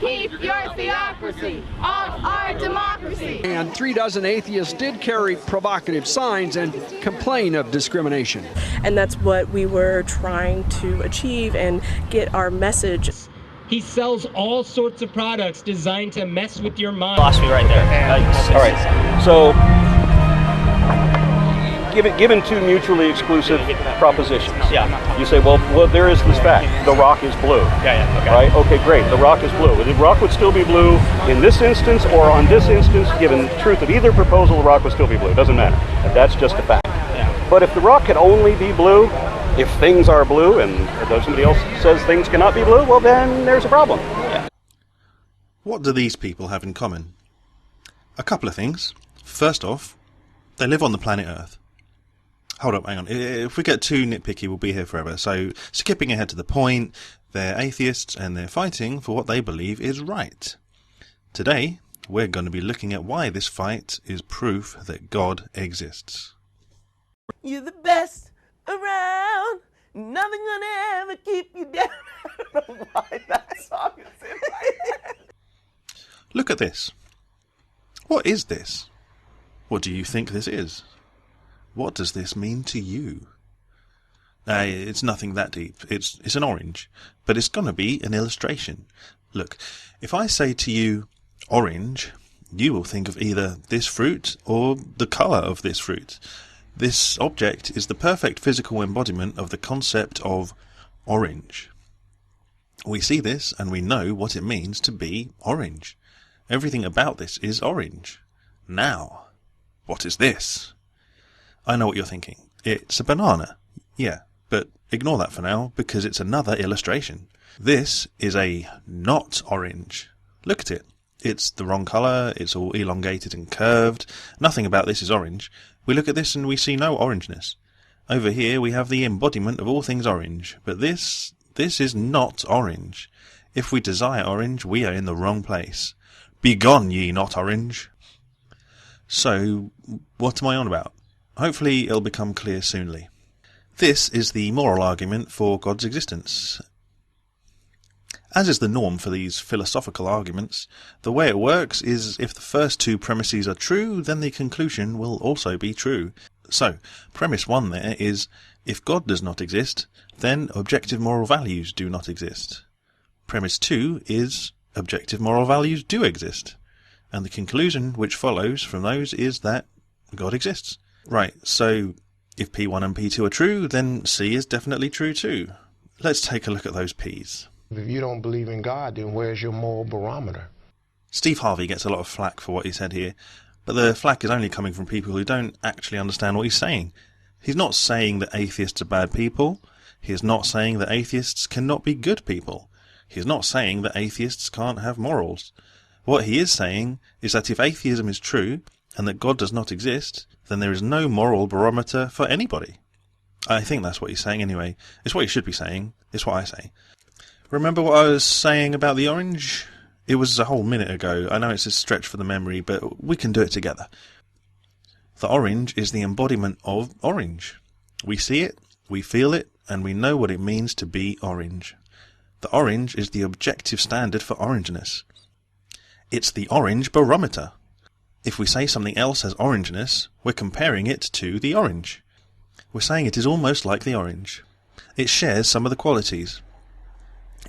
Keep your theocracy off our democracy. And 36 atheists did carry provocative signs and complain of discrimination. And that's what we were trying to achieve and get our message. He sells all sorts of products designed to mess with your mind. Lost me right there. All right. So, given two mutually exclusive propositions, you say, well, there is this fact: the rock is blue. Okay. Right? Okay, great. The rock is blue. The rock would still be blue in this instance or on this instance. Given the truth of either proposal, the rock would still be blue. It doesn't matter. That's just a fact. Yeah. But if the rock can only be blue, if things are blue and somebody else says things cannot be blue, well, then there's a problem. Yeah. What do these people have in common? A couple of things. First off, they live on the planet Earth. Hold up, hang on. If we get too nitpicky, we'll be here forever. So, skipping ahead to the point, they're atheists and they're fighting for what they believe is right. Today, we're going to be looking at why this fight is proof that God exists. You're the best around. Nothing gonna ever keep you down. I don't know why that song is in my head. Look at this. What is this? What do you think this is? What does this mean to you? It's nothing that deep. It's an orange, but it's going to be an illustration. Look, if I say to you orange, you will think of either this fruit or the colour of this fruit. This object is the perfect physical embodiment of the concept of orange. We see this and we know what it means to be orange. Everything about this is orange. Now, what is this? I know what you're thinking. It's a banana. Yeah, but ignore that for now because it's another illustration. This is a not orange. Look at it. It's the wrong colour, it's all elongated and curved. Nothing about this is orange. We look at this and we see no orangeness. Over here we have the embodiment of all things orange, but this is not orange. If we desire orange, we are in the wrong place. Begone, ye not orange. So, what am I on about? Hopefully it'll become clear soonly. This is the moral argument for God's existence. As is the norm for these philosophical arguments, the way it works is if the first two premises are true, then the conclusion will also be true. So, premise 1 there is, if God does not exist, then objective moral values do not exist. Premise 2 is, objective moral values do exist. And the conclusion which follows from those is that God exists. Right, so if P1 and P2 are true, then C is definitely true too. Let's take a look at those P's. If you don't believe in God, then where's your moral barometer? Steve Harvey gets a lot of flack for what he said here, but the flack is only coming from people who don't actually understand what he's saying. He's not saying that atheists are bad people. He is not saying that atheists cannot be good people. He is not saying that atheists can't have morals. What he is saying is that if atheism is true, and that God does not exist, then there is no moral barometer for anybody. I think that's what he's saying anyway. It's what he should be saying. It's what I say. Remember what I was saying about the orange? It was a whole minute ago. I know it's a stretch for the memory, but we can do it together. The orange is the embodiment of orange. We see it, we feel it, and we know what it means to be orange. The orange is the objective standard for orangeness. It's the orange barometer. If we say something else has orangeness, we're comparing it to the orange. We're saying it is almost like the orange. It shares some of the qualities.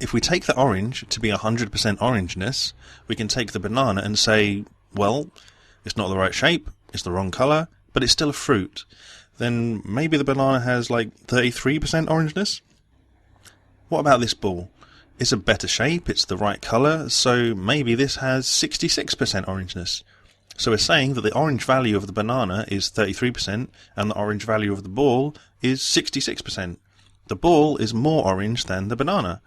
If we take the orange to be 100% orangeness, we can take the banana and say, well, it's not the right shape, it's the wrong colour, but it's still a fruit. Then maybe the banana has like 33% orangeness? What about this ball? It's a better shape, it's the right colour, so maybe this has 66% orangeness. So we're saying that the orange value of the banana is 33% and the orange value of the ball is 66%. The ball is more orange than the banana.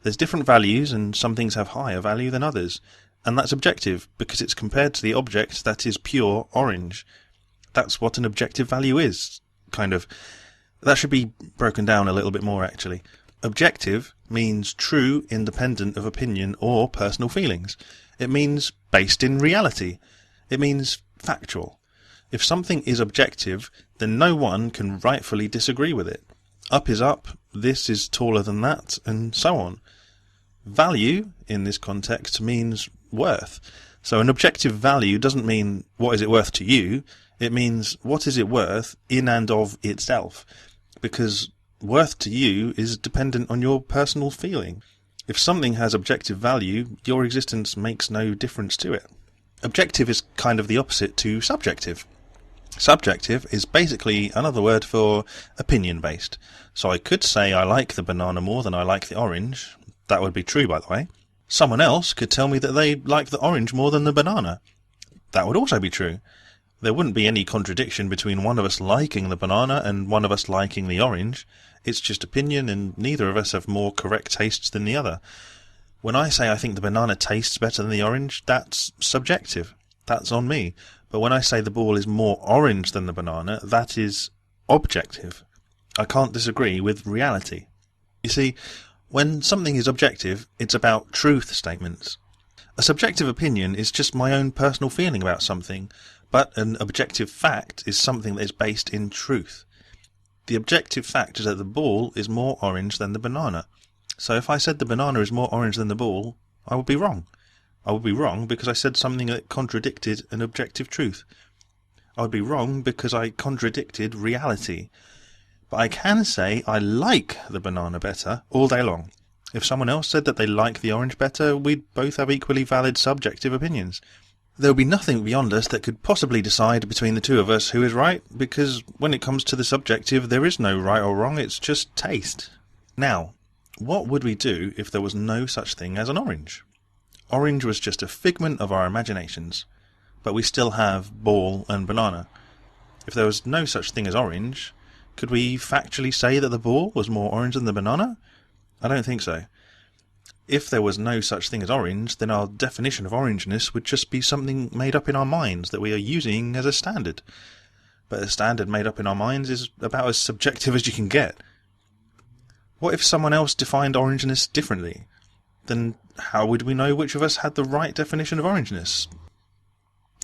There's different values and some things have higher value than others. And that's objective because it's compared to the object that is pure orange. That's what an objective value is, kind of. That should be broken down a little bit more actually. Objective means true, independent of opinion or personal feelings. It means based in reality. It means factual. If something is objective, then no one can rightfully disagree with it. Up is up, this is taller than that, and so on. Value, in this context, means worth. So an objective value doesn't mean what is it worth to you, it means what is it worth in and of itself, because worth to you is dependent on your personal feeling. If something has objective value, your existence makes no difference to it. Objective is kind of the opposite to subjective. Subjective is basically another word for opinion-based. So I could say I like the banana more than I like the orange. That would be true, by the way. Someone else could tell me that they like the orange more than the banana. That would also be true. There wouldn't be any contradiction between one of us liking the banana and one of us liking the orange. It's just opinion, and neither of us have more correct tastes than the other. When I say I think the banana tastes better than the orange, that's subjective. That's on me. But when I say the ball is more orange than the banana, that is objective. I can't disagree with reality. You see, when something is objective, it's about truth statements. A subjective opinion is just my own personal feeling about something, but an objective fact is something that is based in truth. The objective fact is that the ball is more orange than the banana. So if I said the banana is more orange than the ball, I would be wrong. I would be wrong because I said something that contradicted an objective truth. I would be wrong because I contradicted reality. But I can say I like the banana better all day long. If someone else said that they like the orange better, we'd both have equally valid subjective opinions. There would be nothing beyond us that could possibly decide between the two of us who is right, because when it comes to the subjective, there is no right or wrong, it's just taste. Now, what would we do if there was no such thing as an orange? Orange was just a figment of our imaginations, but we still have ball and banana. If there was no such thing as orange, could we factually say that the ball was more orange than the banana? I don't think so. If there was no such thing as orange, then our definition of orangeness would just be something made up in our minds that we are using as a standard. But a standard made up in our minds is about as subjective as you can get. What if someone else defined orangeness differently? Then how would we know which of us had the right definition of orangeness?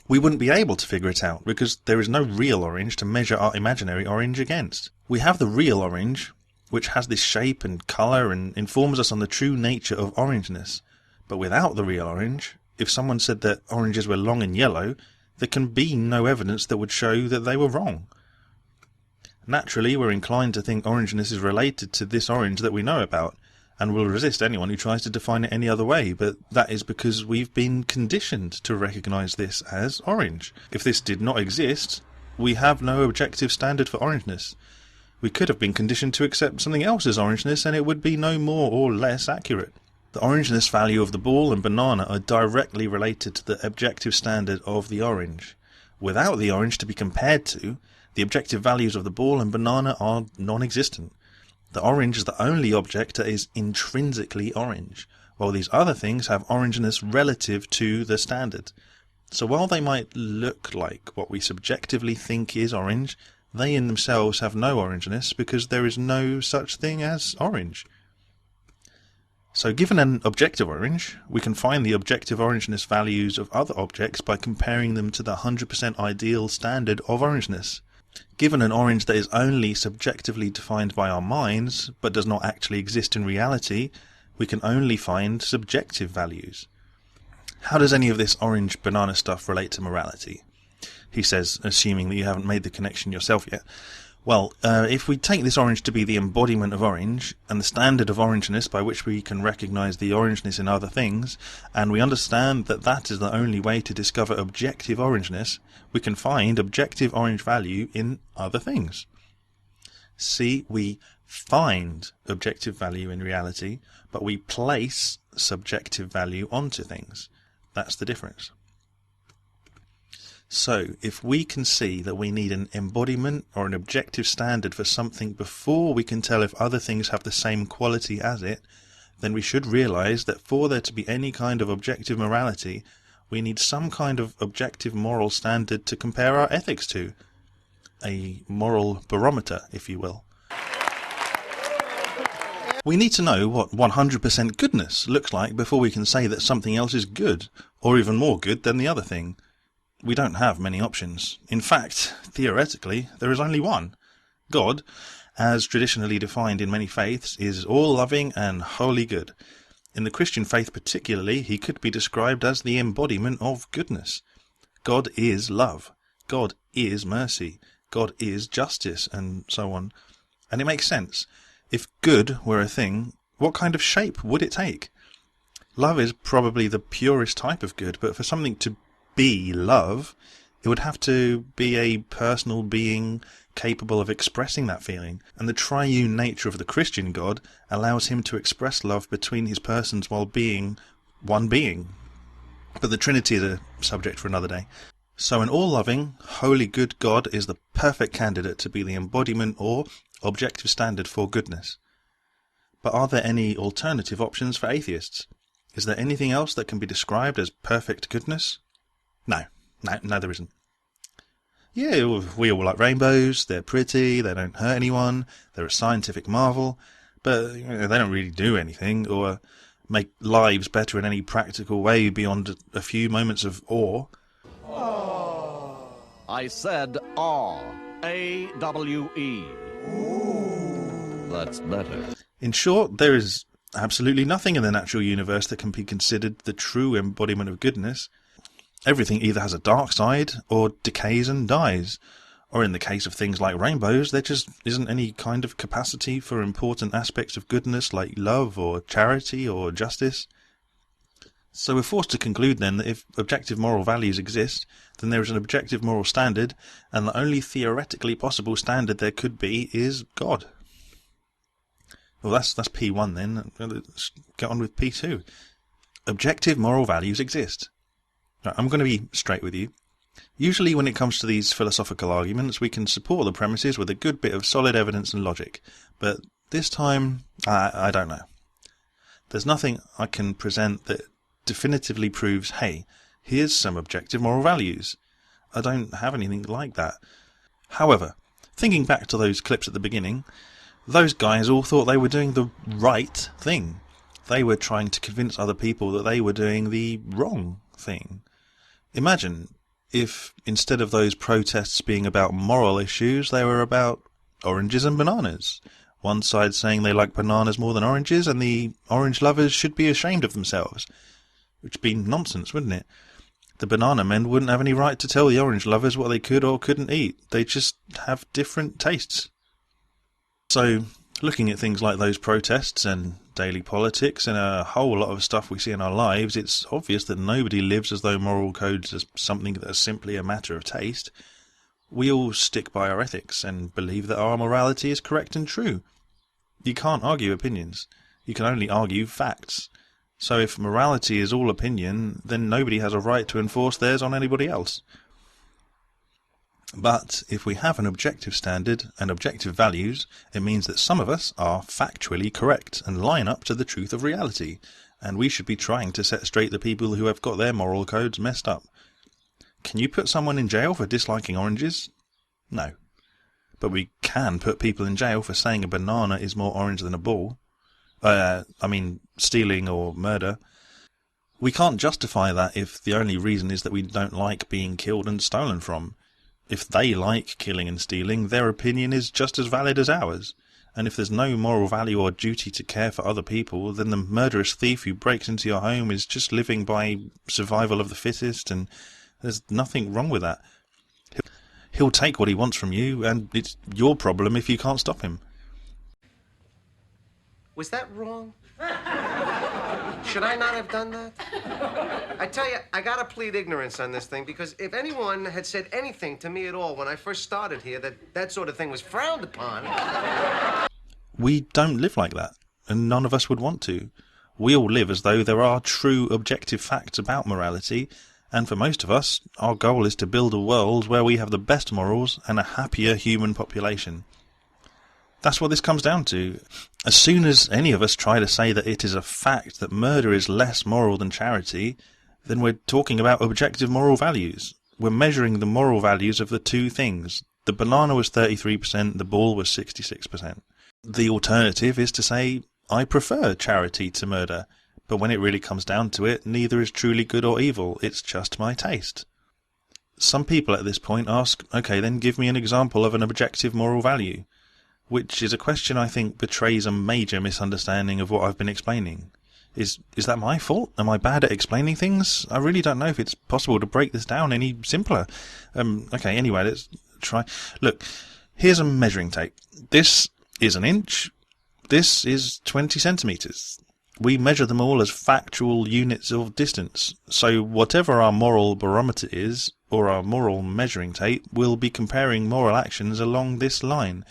We wouldn't be able to figure it out, because there is no real orange to measure our imaginary orange against. We have the real orange, which has this shape and colour and informs us on the true nature of orangeness. But without the real orange, if someone said that oranges were long and yellow, there can be no evidence that would show that they were wrong. Naturally, we're inclined to think orangeness is related to this orange that we know about, and will resist anyone who tries to define it any other way, but that is because we've been conditioned to recognise this as orange. If this did not exist, we have no objective standard for orangeness. We could have been conditioned to accept something else as orangeness, and it would be no more or less accurate. The orangeness value of the ball and banana are directly related to the objective standard of the orange. Without the orange to be compared to, the objective values of the ball and banana are non-existent. The orange is the only object that is intrinsically orange, while these other things have orangeness relative to the standard. So while they might look like what we subjectively think is orange, they in themselves have no orangeness because there is no such thing as orange. So given an objective orange, we can find the objective orangeness values of other objects by comparing them to the 100% ideal standard of orangeness. Given an orange that is only subjectively defined by our minds, but does not actually exist in reality, we can only find subjective values. How does any of this orange-banana stuff relate to morality? He says, assuming that you haven't made the connection yourself yet. Well, if we take this orange to be the embodiment of orange, and the standard of orangeness by which we can recognise the orangeness in other things, and we understand that that is the only way to discover objective orangeness, we can find objective orange value in other things. See, we find objective value in reality, but we place subjective value onto things. That's the difference. So, if we can see that we need an embodiment or an objective standard for something before we can tell if other things have the same quality as it, then we should realise that for there to be any kind of objective morality, we need some kind of objective moral standard to compare our ethics to. A moral barometer, if you will. We need to know what 100% goodness looks like before we can say that something else is good, or even more good than the other thing. We don't have many options. In fact, theoretically, there is only one. God, as traditionally defined in many faiths, is all-loving and wholly good. In the Christian faith particularly, he could be described as the embodiment of goodness. God is love. God is mercy. God is justice, and so on. And it makes sense. If good were a thing, what kind of shape would it take? Love is probably the purest type of good, but for something to be love, it would have to be a personal being capable of expressing that feeling. And the triune nature of the Christian God allows him to express love between his persons while being one being. But the Trinity is a subject for another day. So an all-loving, holy good God is the perfect candidate to be the embodiment or objective standard for goodness. But are there any alternative options for atheists? Is there anything else that can be described as perfect goodness? No, there isn't. Yeah, we all like rainbows, they're pretty, they don't hurt anyone, they're a scientific marvel, but they don't really do anything or make lives better in any practical way beyond a few moments of awe. I said awe. A-W-E. That's better. In short, there is absolutely nothing in the natural universe that can be considered the true embodiment of goodness. Everything either has a dark side or decays and dies. Or in the case of things like rainbows, there just isn't any kind of capacity for important aspects of goodness like love or charity or justice. So we're forced to conclude then that if objective moral values exist, then there is an objective moral standard, and the only theoretically possible standard there could be is God. Well, that's P1 then. Let's get on with P2. Objective moral values exist. Right, I'm going to be straight with you. Usually when it comes to these philosophical arguments, we can support the premises with a good bit of solid evidence and logic. But this time, I don't know. There's nothing I can present that definitively proves, hey, here's some objective moral values. I don't have anything like that. However, thinking back to those clips at the beginning, those guys all thought they were doing the right thing. They were trying to convince other people that they were doing the wrong thing. Imagine if instead of those protests being about moral issues, they were about oranges and bananas. One side saying they like bananas more than oranges, and the orange lovers should be ashamed of themselves. Which would be nonsense, wouldn't it? The banana men wouldn't have any right to tell the orange lovers what they could or couldn't eat. They just have different tastes. So, looking at things like those protests and daily politics and a whole lot of stuff we see in our lives, it's obvious that nobody lives as though moral codes are something that's simply a matter of taste. We all stick by our ethics and believe that our morality is correct and true. You can't argue opinions. You can only argue facts. So if morality is all opinion, then nobody has a right to enforce theirs on anybody else. But if we have an objective standard and objective values, it means that some of us are factually correct and line up to the truth of reality, and we should be trying to set straight the people who have got their moral codes messed up. Can you put someone in jail for disliking oranges? No. But we can put people in jail for saying a banana is more orange than a ball. Stealing or murder. We can't justify that if the only reason is that we don't like being killed and stolen from. If they like killing and stealing, their opinion is just as valid as ours. And if there's no moral value or duty to care for other people, then the murderous thief who breaks into your home is just living by survival of the fittest, and there's nothing wrong with that. He'll take what he wants from you, and it's your problem if you can't stop him. Was that wrong? Should I not have done that? I tell you, I gotta plead ignorance on this thing, because if anyone had said anything to me at all when I first started here that sort of thing was frowned upon... We don't live like that, and none of us would want to. We all live as though there are true objective facts about morality, and for most of us, our goal is to build a world where we have the best morals and a happier human population. That's what this comes down to. As soon as any of us try to say that it is a fact that murder is less moral than charity, then we're talking about objective moral values. We're measuring the moral values of the two things. The banana was 33%, the ball was 66%. The alternative is to say, I prefer charity to murder, but when it really comes down to it, neither is truly good or evil, it's just my taste. Some people at this point ask, okay, then give me an example of an objective moral value. Which is a question I think betrays a major misunderstanding of what I've been explaining. Is that my fault? Am I bad at explaining things? I really don't know if it's possible to break this down any simpler. Okay, anyway, let's try. Look, here's a measuring tape. This is an inch. This is 20 centimeters. We measure them all as factual units of distance. So whatever our moral barometer is, or our moral measuring tape, we'll be comparing moral actions along this line.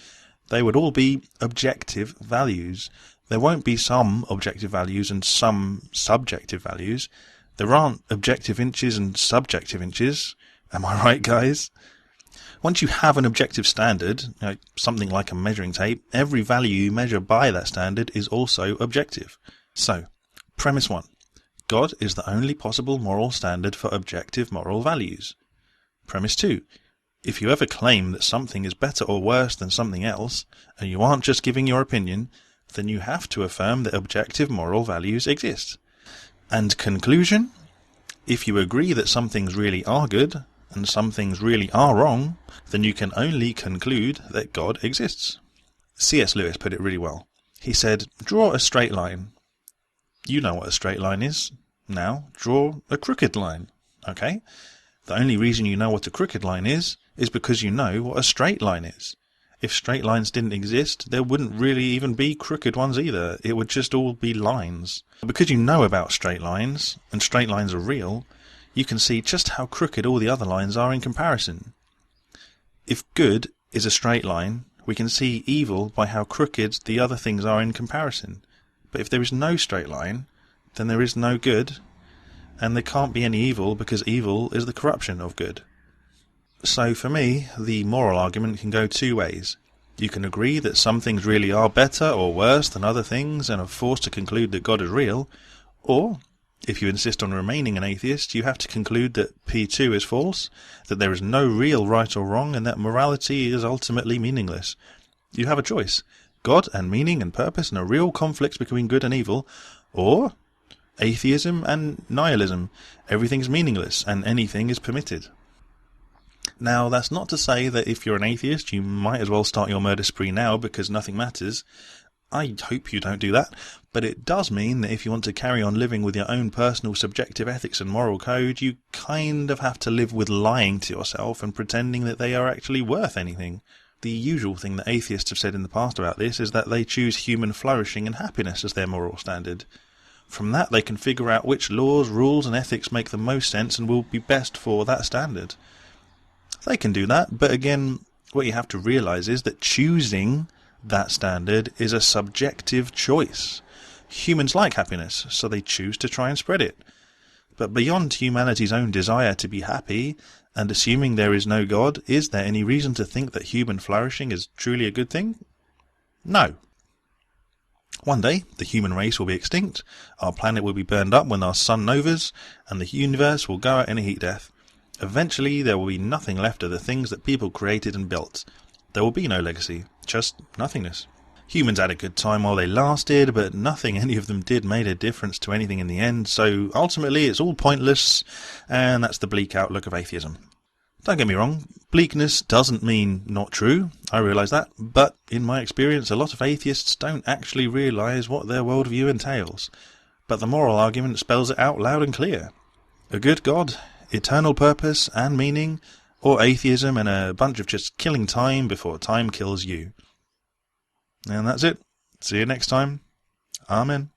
They would all be objective values. There won't be some objective values and some subjective values. There aren't objective inches and subjective inches. Am I right, guys? Once you have an objective standard, something like a measuring tape, every value you measure by that standard is also objective. So, premise 1. God is the only possible moral standard for objective moral values. Premise 2. If you ever claim that something is better or worse than something else, and you aren't just giving your opinion, then you have to affirm that objective moral values exist. And conclusion? If you agree that some things really are good, and some things really are wrong, then you can only conclude that God exists. C.S. Lewis put it really well. He said, draw a straight line. You know what a straight line is. Now, draw a crooked line. Okay? The only reason you know what a crooked line is because you know what a straight line is. If straight lines didn't exist, there wouldn't really even be crooked ones either. It would just all be lines. Because you know about straight lines, and straight lines are real, you can see just how crooked all the other lines are in comparison. If good is a straight line, we can see evil by how crooked the other things are in comparison. But if there is no straight line, then there is no good, and there can't be any evil because evil is the corruption of good. So for me, the moral argument can go two ways. You can agree that some things really are better or worse than other things and are forced to conclude that God is real, or, if you insist on remaining an atheist, you have to conclude that P2 is false, that there is no real right or wrong, and that morality is ultimately meaningless. You have a choice. God and meaning and purpose and a real conflict between good and evil, or atheism and nihilism. Everything's meaningless and anything is permitted. Now, that's not to say that if you're an atheist, you might as well start your murder spree now because nothing matters. I hope you don't do that, but it does mean that if you want to carry on living with your own personal subjective ethics and moral code, you kind of have to live with lying to yourself and pretending that they are actually worth anything. The usual thing that atheists have said in the past about this is that they choose human flourishing and happiness as their moral standard. From that they can figure out which laws, rules and ethics make the most sense and will be best for that standard. They can do that, but again, what you have to realise is that choosing that standard is a subjective choice. Humans like happiness, so they choose to try and spread it. But beyond humanity's own desire to be happy, and assuming there is no God, is there any reason to think that human flourishing is truly a good thing? No. One day, the human race will be extinct, our planet will be burned up when our sun novas, and the universe will go out in a heat death. Eventually, there will be nothing left of the things that people created and built. There will be no legacy, just nothingness. Humans had a good time while they lasted, but nothing any of them did made a difference to anything in the end, so ultimately it's all pointless, and that's the bleak outlook of atheism. Don't get me wrong, bleakness doesn't mean not true, I realise that, but in my experience a lot of atheists don't actually realise what their worldview entails. But the moral argument spells it out loud and clear. A good God, eternal purpose and meaning, or atheism and a bunch of just killing time before time kills you. And that's it. See you next time. Amen.